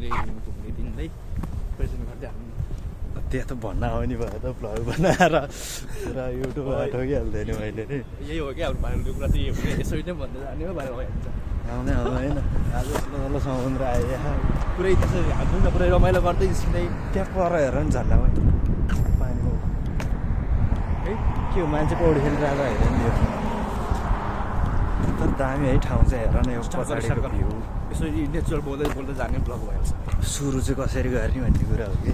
हामीले घुम्ने दिनलाई प्रेजेन्ट गर्दै हामी त्यो त भन्न आउने भयो त भ्लग बनाएर पुरा युट्युबमा ठोकिहाल्दैन मैले नि यही हो क्या हाम्रो भाइरल कुरा चाहिँ हो कि यसरी नै भन्दै जाने हो भाइरल भइहाल्छ आउने होइन आज तल समुद्र आयो पुरै त्यसरी हाम्रो पुरै रमाइलो गर्दै सिधै त्यहाँ पर हेर नि झन्डा पनि पानीमा है के हो मान्छे पौडी खेलेर आएको हेर नि यो तर दामी है ठाउँ चाहिँ हेर न यो पछाडिको भ्यू यसरी नेचुरल बोल्दै बोल्दै जाने ब्लग भइहाल्छ सुरु चाहिँ कसरी गर्ने भन्ने कुरा हो कि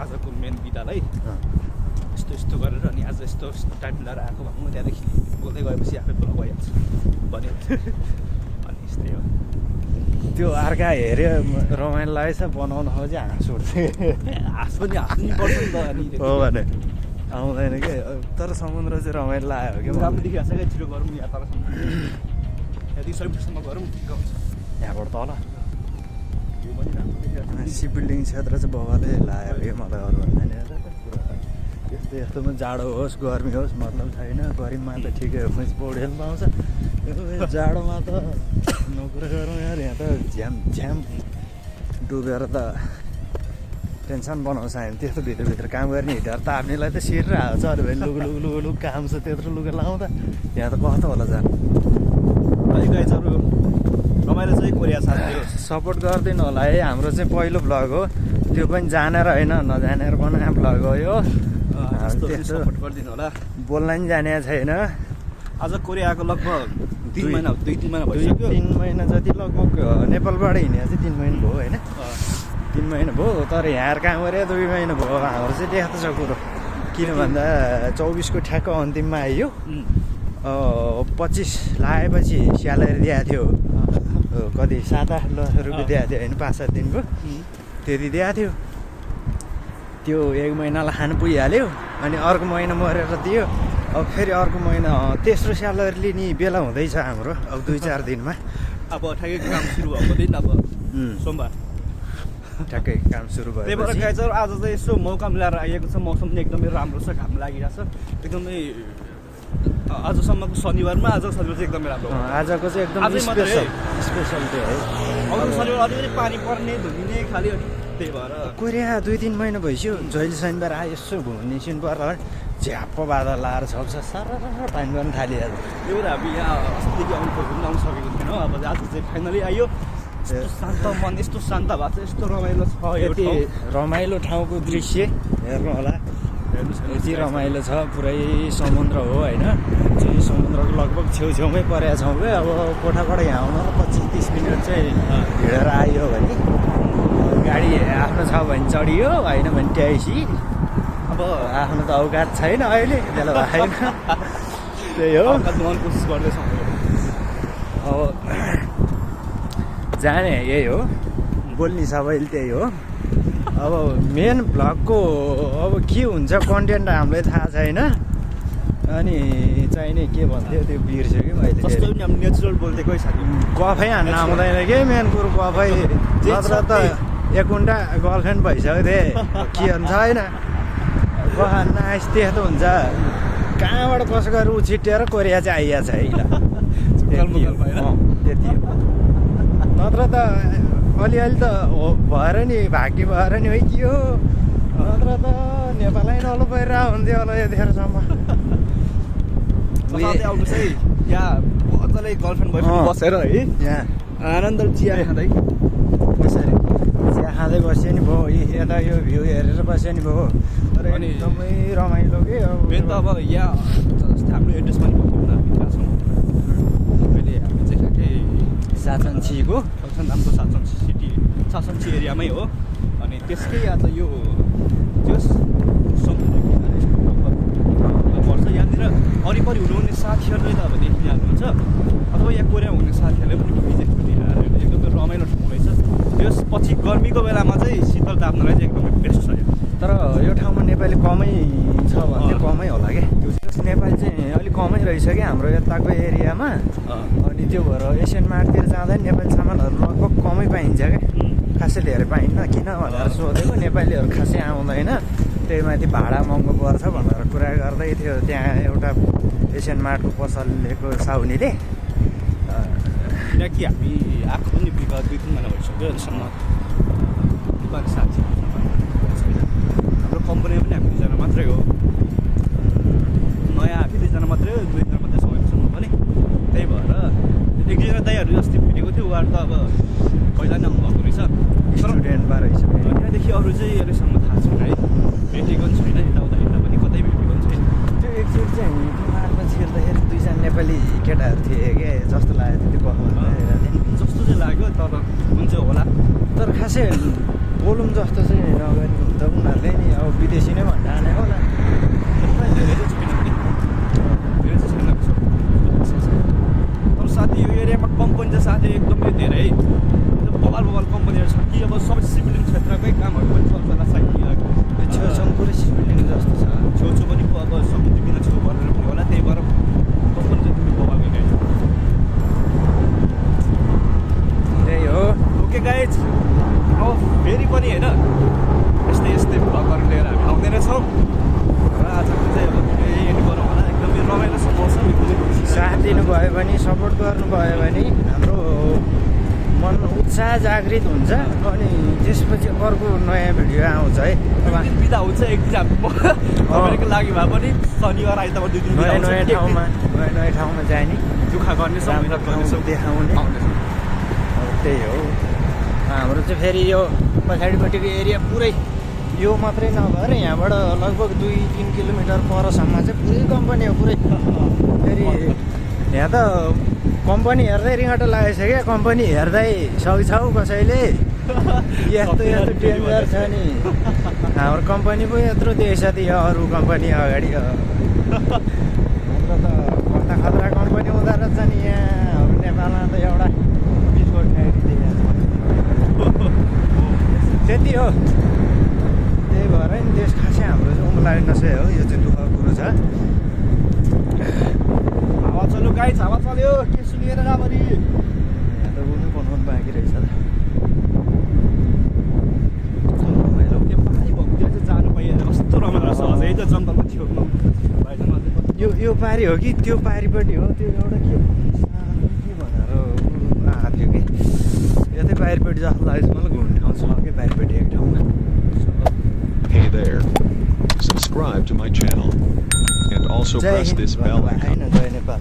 आजको मेन विधालाई यस्तो यस्तो गरेर अनि आज यस्तो टाइम मिलाएर आएको भनौँ त्यहाँदेखि बोल्दै गएपछि आफै ब्लग भइहाल्छ भनिहाल्छ अनि यस्तै हो त्यो अर्का हेऱ्यो रमाइलो लागेछ बनाउनु खोजी हाँस उठ्छ हाँस पनि हाँस्नै पर्छ नि त अनि हो भने आउँदैन कि तर समुद्र चाहिँ रमाइलो लाग्यो कि राम्रो देखिरहेको छ क्या छिटो गरौँ यहाँ तलसम्म यदि 100 गरौँ ठिक हुन्छ यहाँबाट तल यो पनि राम्रो देखिरहेको छ सिप बिल्डिङ क्षेत्र चाहिँ बगाले लाग्यो कि मलाई अरू भन्दैन यस्तो यस्तोमा जाडो होस् गर्मी होस् मतलब छैन गरिबमा त ठिकै हो पौडी खेल्नु पाउँछ जाडोमा त नोकरी गरौँ यार यहाँ त झ्याम डुबेर त टेन्सन बनाउँछ हामी त्यस्तो भित्रभित्र काम गर्ने हिटर त आफ्नैलाई त सिर हाल्छ अरू भने लुग काम छ त्यत्रो लुगा लाउँदा यहाँ त कस्तो होला जानु गाइजहरू रमाइलो चाहिँ कोरिया साथी सपोर्ट गरिदिनु होला है हाम्रो चाहिँ पहिलो भ्लग हो त्यो पनि जानेर होइन नजानेर बनाएको भ्लग हो यो त्यस्तो सपोर्ट गरिदिनु होला बोल्न नि जाने छैन आज कोरियाको लगभग 2-3 महिना भइसक्यो 3 महिना जति लगभग नेपालबाट हिँडेको चाहिँ 3 महिना भयो होइन 3 महिना भयो तर यहाँ काम गरे 2 महिना भयो हाम्रो चाहिँ त्यस्तो छ कुरो किन भन्दा 24को ठ्याक्क अन्तिममा आइयो 25 लागेपछि स्यालेरी दिएको थियो कति 7-8 लाख रुपियाँ दिएको थियो होइन 5-7 दिनको त्यति दिएको थियो त्यो 1 महिनालाई खानु पुगिहाल्यो अनि अर्को महिना मरेर दियो अब फेरि अर्को महिना तेस्रो स्यालेरी लिने बेला हुँदैछ हाम्रो अब 2-4 दिनमा अब ठ्याक्कै काम सुरु भएको दिन अब सोमबार ठ्याक्कै काम सुरु भयो त्यही भएर गाइजहरू आज चाहिँ यसो मौका मिलाएर आइएको छ मौसम पनि एकदमै राम्रो छ घाम लागिरहेको छ एकदमै आजसम्मको शनिबारमा आजको शनिबार चाहिँ एकदमै राम्रो आजको चाहिँ एकदम स्पेसल डे है अरू शनिबार अलिकति पानी पर्ने धुलिने खालि त्यही भएर कोरिया 2-3 महिना भइसक्यो जहिले शनिबार आयो यसो घुम्ने सिन पर्ला झ्याप्प बादल लाएर छ सारा पानी गर्न थालिहाल्छ त्यही भएर हामी यहाँ अस्तिदेखि आउनु सकेको थिएनौँ अब आज चाहिँ फाइनली आयो यस्तो शान्त मन यस्तो शान्त भएको छ यस्तो रमाइलो छ यति रमाइलो ठाउँको दृश्य हेर्नु होला यति रमाइलो छ पुरै समुद्र हो होइन समुद्रको लगभग छेउछेउमै परेका छौँ कि अब कोठाबाट यहाँ आउन 25-30 मिनट चाहिँ हिँडेर आयो भने गाडी आफ्नो छ भने चढियो होइन भने ट्याक्सी अब आफ्नो त औकात छैन अहिले त्यसले भएन त्यही हो कोसिस गर्दैछौँ अब जाने यही हो बोल्ने सबैले त्यही हो अब मेन भ्लगको अब के हुन्छ कन्टेन्ट हामीलाई थाहा छैन अनि चाहिने के भन्थ्यो त्यो बिर्स्यो कि मैले जस्तो पनि हामी नेचुरल बोल्दैको साथी गफै हान्न आउँदैन कि मेन कुरो गफै नत्र त 1 घन्टा गर्लफ्रेन्ड भइसक्यो थिएँ के हुन्छ होइन गफ हान्न आइस त्यस्तो हुन्छ कहाँबाट कसो गरेर उछिटेर कोरिया चाहिँ आइया छ है त्यति हो नत्र त अलिअलि त भएर नि भाग्य भएर नि है के हो नत्र त नेपालै नलो परिरहेको हुन्थ्यो होला यतिखेरसम्म आउनुहोस् है यहाँ मजाले गर्लफ्रेन्ड बोयफ्रेन्ड बसेर है यहाँ आनन्द चिया खाँदै कसरी चिया खाँदै बस्यो नि भयो यता यो भ्यू हेरेर बस्यो नि भयो अनि एकदमै रमाइलो के मेन त अब यहाँ जस्तै हाम्रो एड्रेस पनि भएको छौँ अहिले हामी चाहिँ ठ्याक्कै साचन्चीको हाम्रो साचन्ची एरियामै हो अनि त्यसकै आज यो पर्छ यहाँनिर वरिपरि हुनुहुने साथीहरूले त अब देखिहाल्नुहुन्छ अथवा यहाँ कोरिया हुने साथीहरूले पनि भिजिट गरिहाल्नु एकदमै रमाइलो ठाउँ रहेछ त्यस पछि गर्मीको बेलामा चाहिँ शीतल ताप्नलाई चाहिँ एकदमै बेस्ट छ तर यो ठाउँमा नेपाली कमै छ भने कमै होला क्या नेपाली चाहिँ अलिक कमै रहेछ कि हाम्रो यताको एरियामा अनि त्यो भएर एसियन मार्टतिर जाँदा नेपाली सामानहरू लगभग कमै पाइन्छ क्या खासै धेरै पाइन्न किन भनेर सोधेको नेपालीहरू खासै आउँदैन त्यही माथि भाडा महँगो पर्छ भनेर कुरा गर्दै थियो त्यहाँ एउटा एसियन मार्टको पसलको साउनीले किनकि हामी आएको पनि विगत 2-3 महिना भइसक्यो अहिलेसम्म अब पहिला नै आउनुभएको रहेछ तर स्टुडेन्टमा रहेछ त्यहाँदेखि अरू चाहिँ अहिलेसम्म थाहा छैन है भेटेको पनि छैन यताउता पनि कतै भेटेको पनि छैन त्यो एकचोटि चाहिँ हामी मार्गमा छिर्दाखेरि दुईजना नेपाली केटाहरू थिए क्या जस्तो लाग्यो त्यो गफमा हेरेको थिएँ जस्तो चाहिँ लाग्यो तर हुन्छ होला तर खासै बोलौँ जस्तो चाहिँ नगरी त उनीहरूले नि अब विदेशी नै भन्दा नै होला धेरै चाहिँ छैन कि धेरै चाहिँ छैन तर साथी यो एरियामा कम्पनी चाहिँ साथी एकदमै धेरै बबाल कम्पनीहरू छ कि अब सबै सिभिलिङ क्षेत्रकै कामहरू पनि चल्छ होला सायद छेउछाउ पुरै सिभिलिङ जस्तो छ छेउछाउ पनि अब समुद्र किन छेउ गरेर पनि होला त्यही भएर कम्पनी चाहिँ एकदमै बबाल गइरहेको त्यही हो ओके गाइज अब फेरि पनि होइन यस्तै यस्तै भ्लगहरू लिएर हामी आउँदै रहेछौँ र आजको चाहिँ अब यही एन्ड गरौँ होला एकदमै रमाइलो छ मौसम एकदमै साथ दिनुभयो भने सपोर्ट गर्नुभयो भने हाम्रो मन उत्साह जागृत हुन्छ अनि त्यसपछि अर्को नयाँ भिडियो आउँछ है अब एक दिन बिदा हुन्छ एक दिन हाम्रो लागि भए पनि शनिबार आइतबार 2 दिन नयाँ नयाँ ठाउँमा जाने दुःख गर्ने राम्रो ठाउँ देखाउने अब त्यही हो हाम्रो चाहिँ फेरि यो पछाडिपट्टिको एरिया पुरै यो मात्रै नभएर यहाँबाट लगभग 2-3 किलोमिटर परसम्म चाहिँ पुरै कम्पनी हो पुरै फेरि यहाँ त कम्पनी हेर्दै रिङ्गटो लागेको छ क्या कम्पनी हेर्दै सक्छौ कसैले यस्तो यस्तो डेन्जर छ नि हाम्रो कम्पनी पो यत्रो देश छ यो अरू कम्पनी अगाडि हाम्रो त खतरा खतरा कम्पनी हुँदो रहेछ नि यहाँ हाम्रो नेपालमा त एउटा बिस्कुट फ्याक्ट्री त्यति हो त्यही भएर नि देश खासै हाम्रो चाहिँ उम्लाइ नसै हो यो चाहिँ दुःखको कुरो छ हावा चल्यो गाइज हावा चल्यो के सुनिएर राम्ररी यहाँ त उनी बनाउनु बाँकी रहेछ त रमाइलो त्यो पानी भएको त्यहाँ चाहिँ जानु पाइएन कस्तो रमाइलो छ अझै त जङ्गलमा थियो यो पारी हो कि त्यो पारिपट्टि हो त्यो एउटा के भनेर आएको थियो कि यतै पारिपट्टि जस्तो लाग्छ मलाई घुम्ने ठाउँ छ कि पारिपट्टि एक ठाउँमा Hey there. Subscribe to my channel. And also press this bell icon. Jay Nepal